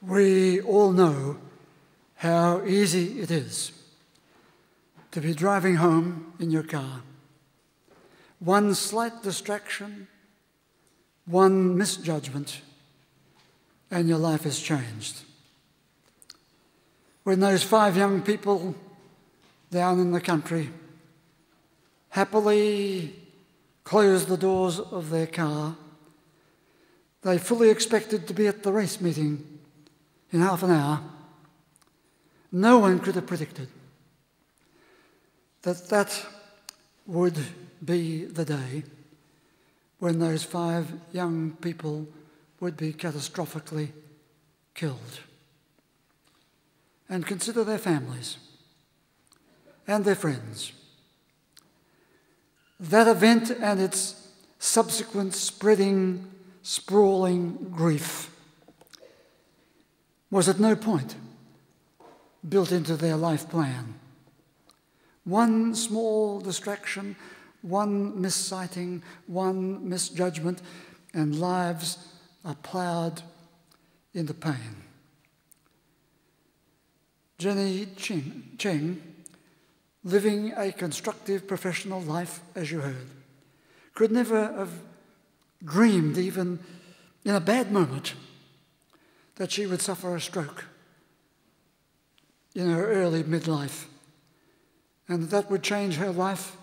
We all know how easy it is to be driving home in your car. One slight distraction, one misjudgment, and your life is changed. When those 5 young people down in the country happily closed the doors of their car, they fully expected to be at the race meeting in half an hour. No one could have predicted that that would be the day when those 5 young people would be catastrophically killed. And consider their families and their friends. That event and its subsequent spreading, sprawling grief was at no point built into their life plan. One small distraction, one missighting, one misjudgment, and lives are ploughed into pain. Jenny Cheng, living a constructive professional life, as you heard, could never have dreamed, even in a bad moment, that she would suffer a stroke in her early midlife, and that would change her life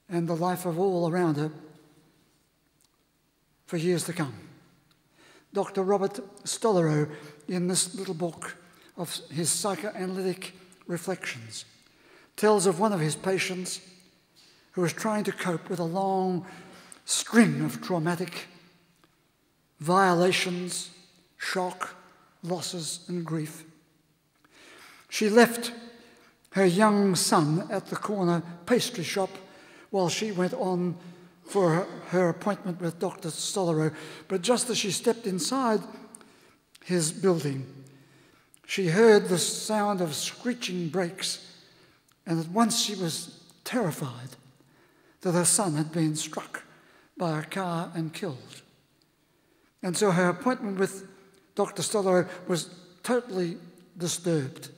and the life of all around her for years to come. Dr. Robert Stollerow, in this little book of his psychoanalytic reflections, tells of one of his patients who was trying to cope with a long string of traumatic violations, shock, losses, and grief. She left her young son at the corner pastry shop while she went on for her appointment with Dr. Stollerow. But just as she stepped inside his building, she heard the sound of screeching brakes, and at once she was terrified that her son had been struck by a car and killed. And so her appointment with Dr. Stollerow was totally disturbed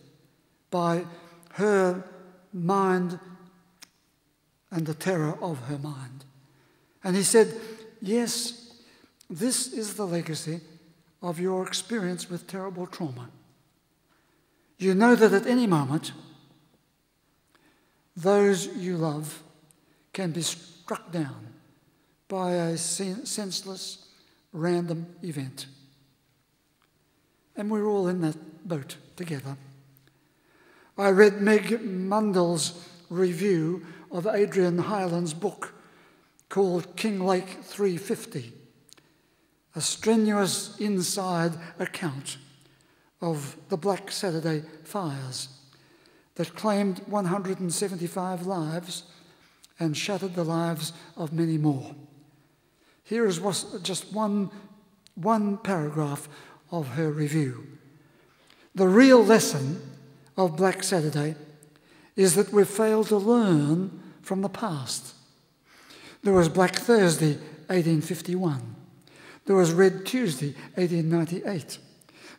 by her mind and the terror of her mind. And he said, yes, this is the legacy of your experience with terrible trauma. You know that at any moment, those you love can be struck down by a senseless, random event. And we're all in that boat together. I read Meg Mundell's review of Adrian Hyland's book called Kinglake 350, a strenuous inside account of the Black Saturday fires that claimed 175 lives and shattered the lives of many more. Here is just one paragraph of her review. The real lesson of Black Saturday is that we've failed to learn from the past. There was Black Thursday, 1851. There was Red Tuesday, 1898.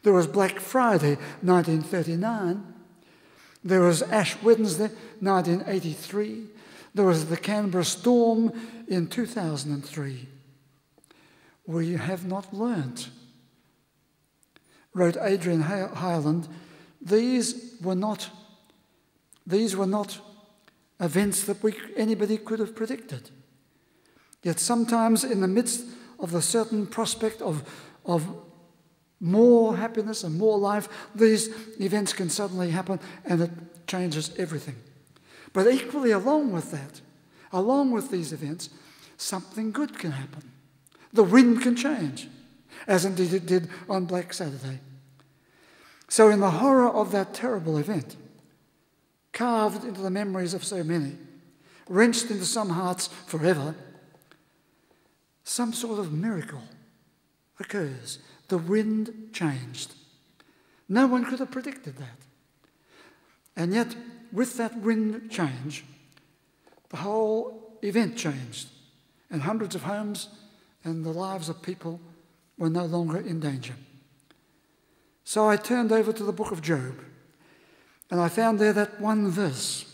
There was Black Friday, 1939. There was Ash Wednesday, 1983. There was the Canberra Storm in 2003. We have not learnt, wrote Adrian Hyland. These were not events that anybody could have predicted. Yet sometimes in the midst of the certain prospect of more happiness and more life, these events can suddenly happen and it changes everything. But equally along with that, along with these events, something good can happen. The wind can change, as indeed it did on Black Saturday. So in the horror of that terrible event, carved into the memories of so many, wrenched into some hearts forever, some sort of miracle occurs. The wind changed. No one could have predicted that. And yet, with that wind change, the whole event changed, and hundreds of homes and the lives of people were no longer in danger. So I turned over to the book of Job, and I found there that one verse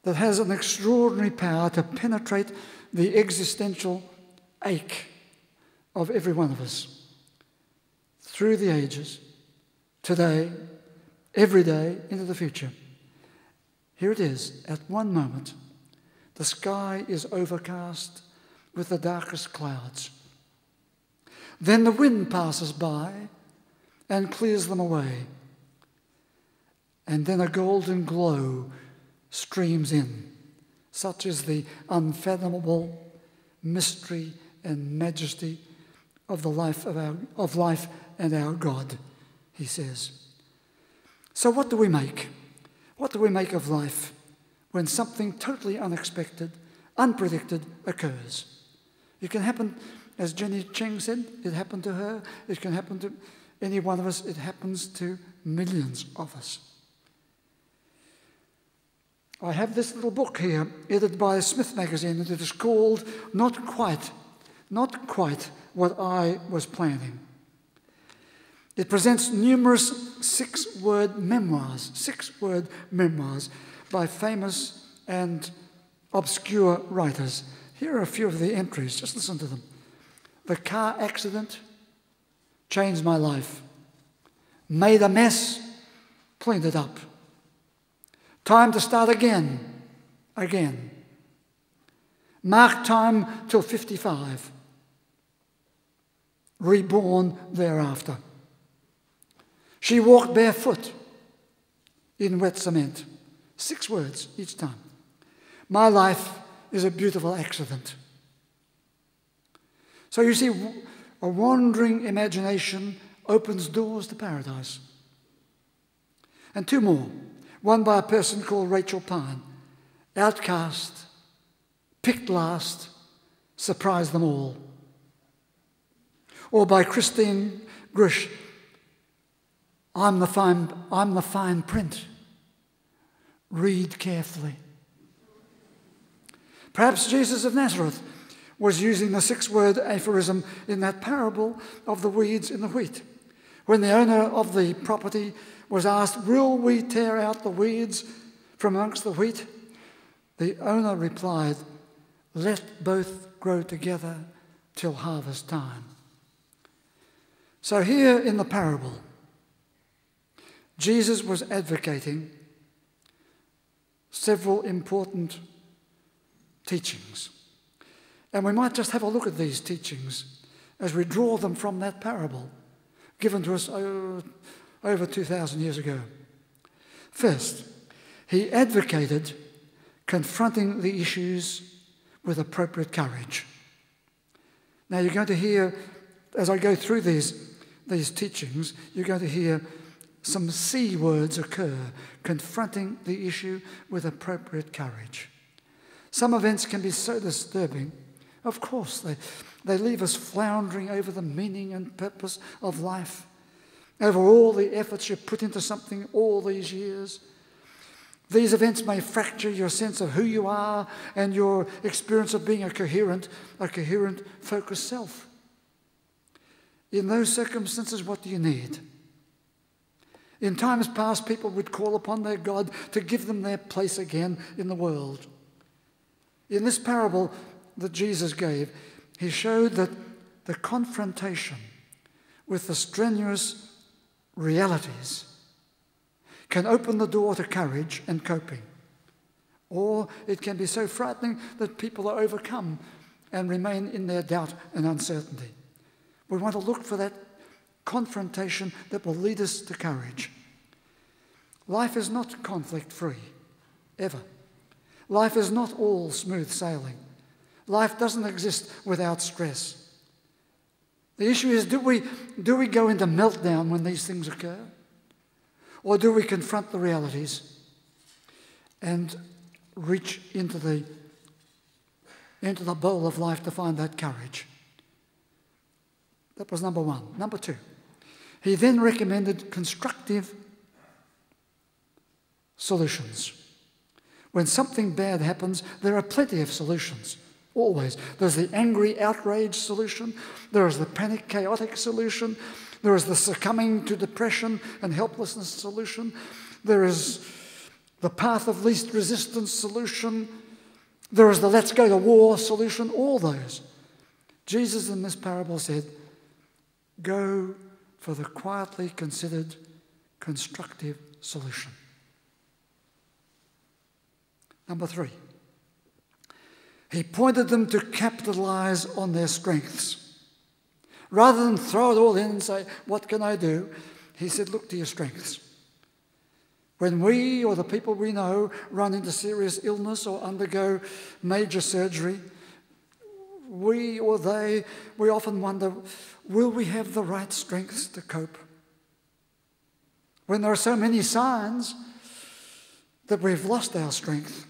that has an extraordinary power to penetrate the existential ache of every one of us through the ages, today, every day, into the future. Here it is. At one moment, the sky is overcast with the darkest clouds. Then the wind passes by and clears them away. And then a golden glow streams in, such is the unfathomable mystery and majesty of the life of life and our God, he says. So what do we make? What do we make of life when something totally unexpected, unpredicted occurs? It can happen, as Jenny Cheng said, it happened to her. It can happen to any one of us. It happens to millions of us. I have this little book here, edited by Smith magazine, and it is called Not Quite What I Was Planning. It presents numerous six-word memoirs by famous and obscure writers. Here are a few of the entries, just listen to them. The car accident changed my life. Made a mess, cleaned it up. Time to start again. Marked time till 55. Reborn thereafter. She walked barefoot in wet cement. 6 words each time. My life is a beautiful accident. So you see, a wandering imagination opens doors to paradise. And 2 more. One by a person called Rachel Pine. Outcast, picked last, surprised them all. Or by Christine Grush. I'm the fine print. Read carefully. Perhaps Jesus of Nazareth was using the 6-word aphorism in that parable of the weeds in the wheat. When the owner of the property was asked, "Will we tear out the weeds from amongst the wheat?" The owner replied, "Let both grow together till harvest time." So here in the parable, Jesus was advocating several important teachings. And we might just have a look at these teachings as we draw them from that parable given to us over 2,000 years ago. First, he advocated confronting the issues with appropriate courage. Now you're going to hear, as I go through these teachings, you're going to hear some C words occur, confronting the issue with appropriate courage. Some events can be so disturbing. Of course, they leave us floundering over the meaning and purpose of life, over all the efforts you put into something all these years. These events may fracture your sense of who you are and your experience of being a coherent, focused self. In those circumstances, what do you need? In times past, people would call upon their God to give them their place again in the world. In this parable that Jesus gave, he showed that the confrontation with the strenuous realities can open the door to courage and coping. Or it can be so frightening that people are overcome and remain in their doubt and uncertainty. We want to look for that confrontation that will lead us to courage. Life is not conflict-free, ever. Life is not all smooth sailing. Life doesn't exist without stress. The issue is, do we go into meltdown when these things occur? Or do we confront the realities and reach into the bowl of life to find that courage? That was number 1. Number 2, he then recommended constructive solutions. When something bad happens, there are plenty of solutions, always. There's the angry, outraged solution. There is the panic, chaotic solution. There is the succumbing to depression and helplessness solution. There is the path of least resistance solution. There is the let's go to war solution, all those. Jesus in this parable said, go for the quietly considered constructive solution. Number 3, he pointed them to capitalize on their strengths. Rather than throw it all in and say, what can I do? He said, look to your strengths. When we or the people we know run into serious illness or undergo major surgery, we often wonder, will we have the right strengths to cope? When there are so many signs that we've lost our strength,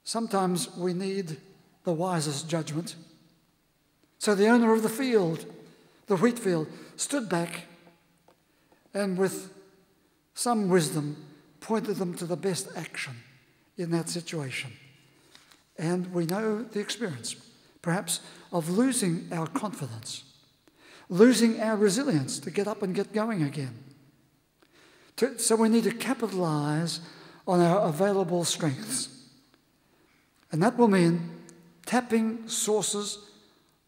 sometimes we need the wisest judgment. So the owner of the field, the wheat field, stood back and with some wisdom pointed them to the best action in that situation. And we know the experience, perhaps, of losing our confidence, losing our resilience to get up and get going again. So we need to capitalize on our available strengths. And that will mean tapping sources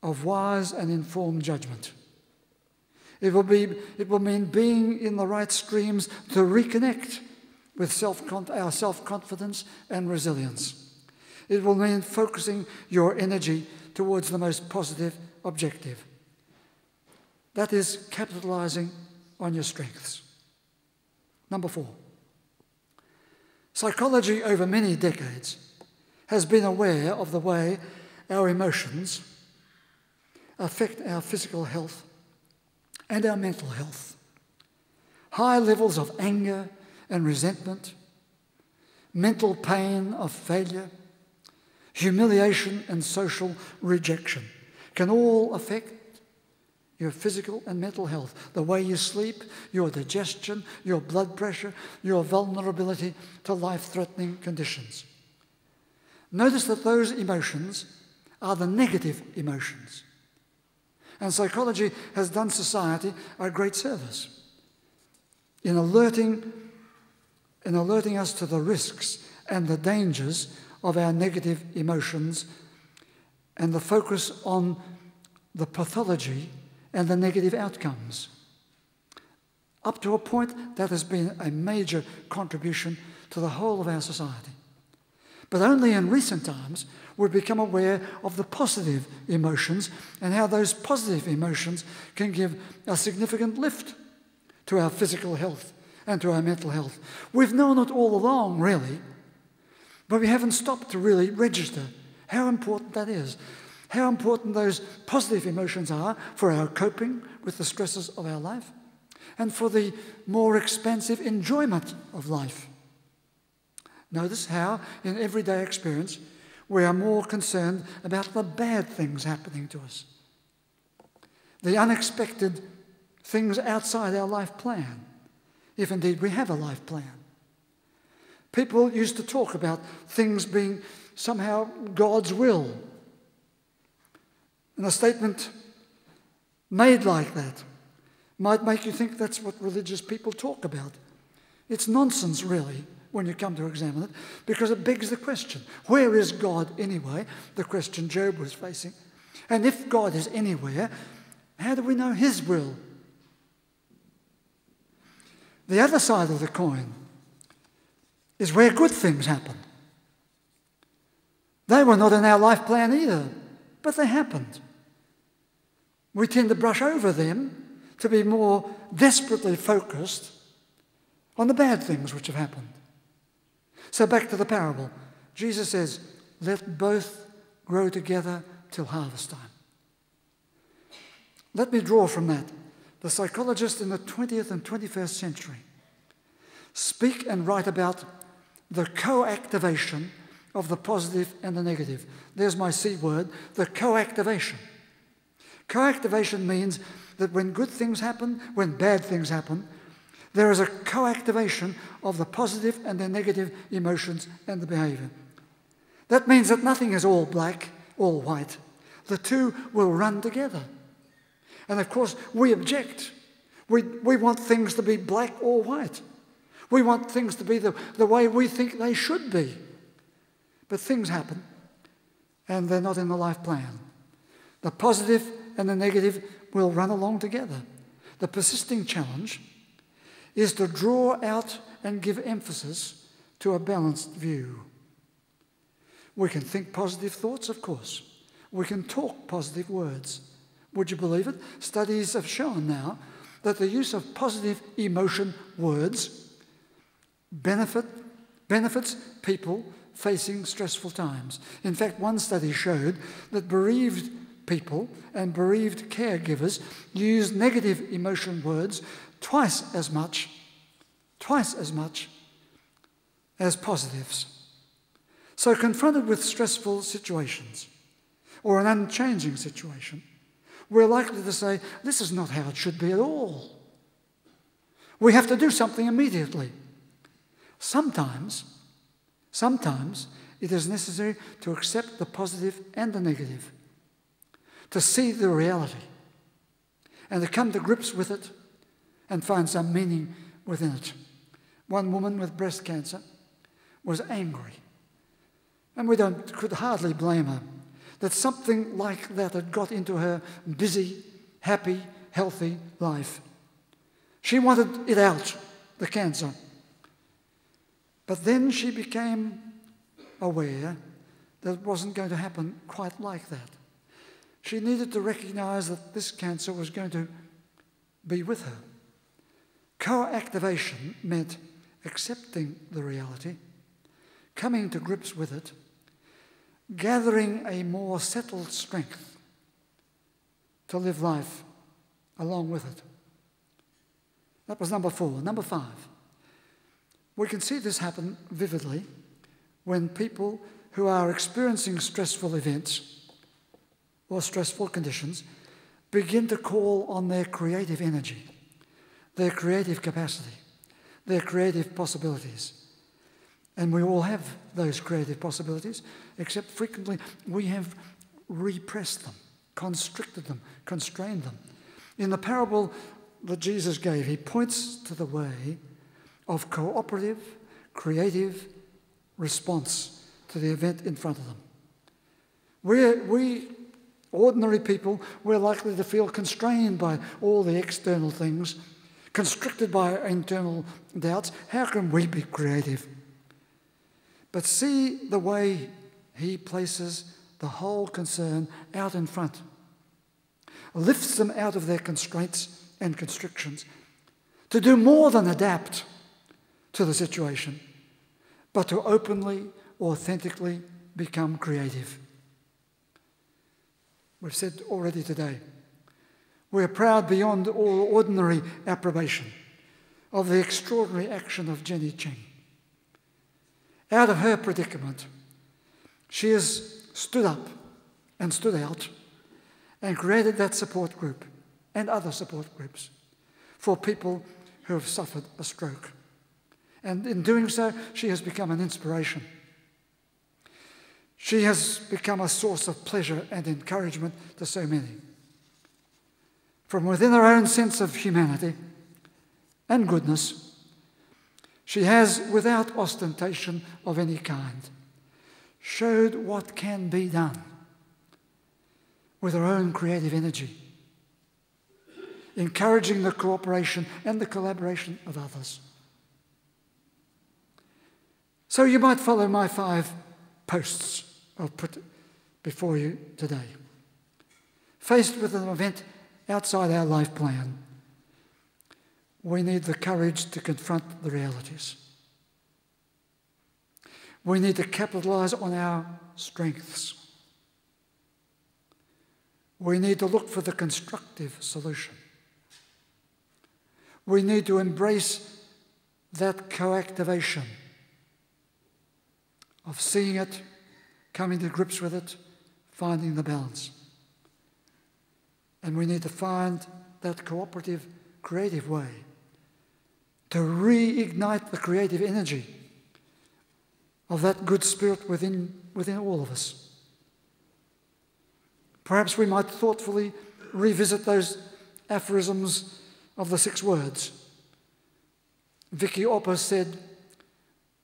of wise and informed judgment. It will mean being in the right streams to reconnect with our self-confidence and resilience. It will mean focusing your energy towards the most positive objective. That is capitalizing on your strengths. Number 4, psychology over many decades has been aware of the way our emotions affect our physical health and our mental health. High levels of anger and resentment, mental pain of failure, humiliation and social rejection can all affect your physical and mental health, the way you sleep, your digestion, your blood pressure, your vulnerability to life-threatening conditions. Notice that those emotions are the negative emotions. And psychology has done society a great service in alerting us to the risks and the dangers of our negative emotions and the focus on the pathology and the negative outcomes. Up to a point, that has been a major contribution to the whole of our society. But only in recent times we've become aware of the positive emotions and how those positive emotions can give a significant lift to our physical health and to our mental health. We've known it all along, really, but we haven't stopped to really register how important that is, how important those positive emotions are for our coping with the stresses of our life and for the more expansive enjoyment of life. Notice how, in everyday experience, we are more concerned about the bad things happening to us, the unexpected things outside our life plan, if indeed we have a life plan. People used to talk about things being somehow God's will. And a statement made like that might make you think that's what religious people talk about. It's nonsense, really, when you come to examine it, because it begs the question, where is God anyway? The question Job was facing. And if God is anywhere, how do we know his will? The other side of the coin is where good things happen. They were not in our life plan either, but they happened. We tend to brush over them to be more desperately focused on the bad things which have happened. So back to the parable. Jesus says, let both grow together till harvest time. Let me draw from that. The psychologists in the 20th and 21st century speak and write about the co-activation of the positive and the negative. There's my C word, the co-activation. Co-activation means that when good things happen, when bad things happen, there is a co-activation of the positive and the negative emotions and the behavior. That means that nothing is all black, all white. The two will run together. And of course, we object. We want things to be black or white. We want things to be the way we think they should be. But things happen, and they're not in the life plan. The positive and the negative will run along together. The persisting challenge is to draw out and give emphasis to a balanced view. We can think positive thoughts, of course. We can talk positive words. Would you believe it? Studies have shown now that the use of positive emotion words benefits people facing stressful times. In fact, one study showed that bereaved people and bereaved caregivers use negative emotion words twice as much as positives. So confronted with stressful situations or an unchanging situation, we're likely to say, this is not how it should be at all. We have to do something immediately. Sometimes it is necessary to accept the positive and the negative, to see the reality, and to come to grips with it and find some meaning within it. One woman with breast cancer was angry, and we could hardly blame her that something like that had got into her busy, happy, healthy life. She wanted it out, the cancer. But then she became aware that it wasn't going to happen quite like that. She needed to recognize that this cancer was going to be with her. Co-activation meant accepting the reality, coming to grips with it, gathering a more settled strength to live life along with it. That was number 4. Number 5. We can see this happen vividly when people who are experiencing stressful events or stressful conditions begin to call on their creative energy, their creative capacity, their creative possibilities. And we all have those creative possibilities, except frequently we have repressed them, constricted them, constrained them. In the parable that Jesus gave, he points to the way of cooperative, creative response to the event in front of them. We ordinary people, we're likely to feel constrained by all the external things, constricted by internal doubts. How can we be creative? But see the way he places the whole concern out in front, lifts them out of their constraints and constrictions to do more than adapt to the situation, but to openly, authentically become creative. We've said already today, we're proud beyond all ordinary approbation of the extraordinary action of Jenny Ching. Out of her predicament, she has stood up and stood out and created that support group and other support groups for people who have suffered a stroke. And in doing so, she has become an inspiration. She has become a source of pleasure and encouragement to so many. From within her own sense of humanity and goodness, she has, without ostentation of any kind, showed what can be done with her own creative energy, encouraging the cooperation and the collaboration of others. So you might follow my 5 posts I've put before you today. Faced with an event outside our life plan, we need the courage to confront the realities. We need to capitalize on our strengths. We need to look for the constructive solution. We need to embrace that co-activation of seeing it, coming to grips with it, finding the balance. And we need to find that cooperative, creative way to reignite the creative energy of that good spirit within all of us. Perhaps we might thoughtfully revisit those aphorisms of the 6 words. Vicky Opper said,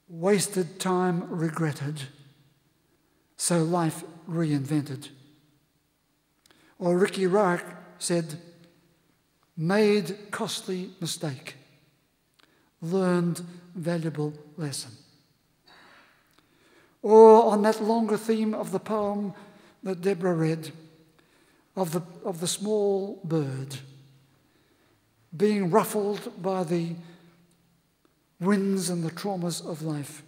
"Wasted time regretted, so life reinvented." Or Ricky Rourke said, "Made costly mistake, learned valuable lesson." Or on that longer theme of the poem that Deborah read, of the small bird being ruffled by the winds and the traumas of life,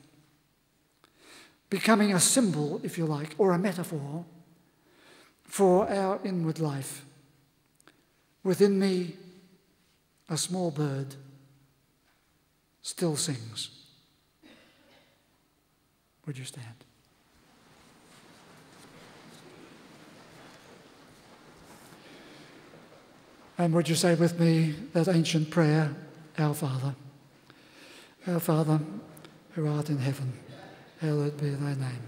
becoming a symbol, if you like, or a metaphor for our inward life. Within me, a small bird still sings. Would you stand? And would you say with me that ancient prayer, Our Father? Our Father, who art in heaven, hallowed be thy name.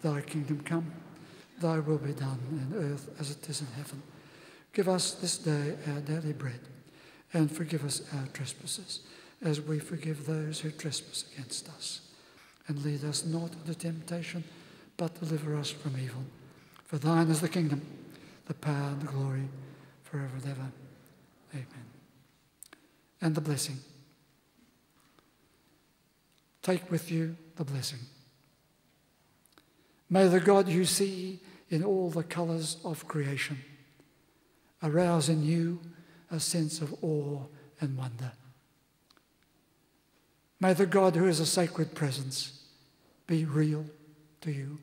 Thy kingdom come, thy will be done in earth as it is in heaven. Give us this day our daily bread, and forgive us our trespasses, as we forgive those who trespass against us. And lead us not into temptation, but deliver us from evil. For thine is the kingdom, the power and the glory, forever and ever. Amen. And the blessing. Take with you the blessing. May the God you see in all the colours of creation arouse in you a sense of awe and wonder. May the God who is a sacred presence be real to you.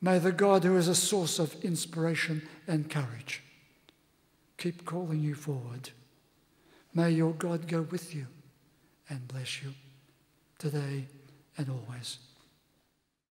May the God who is a source of inspiration and courage keep calling you forward. May your God go with you and bless you today and always.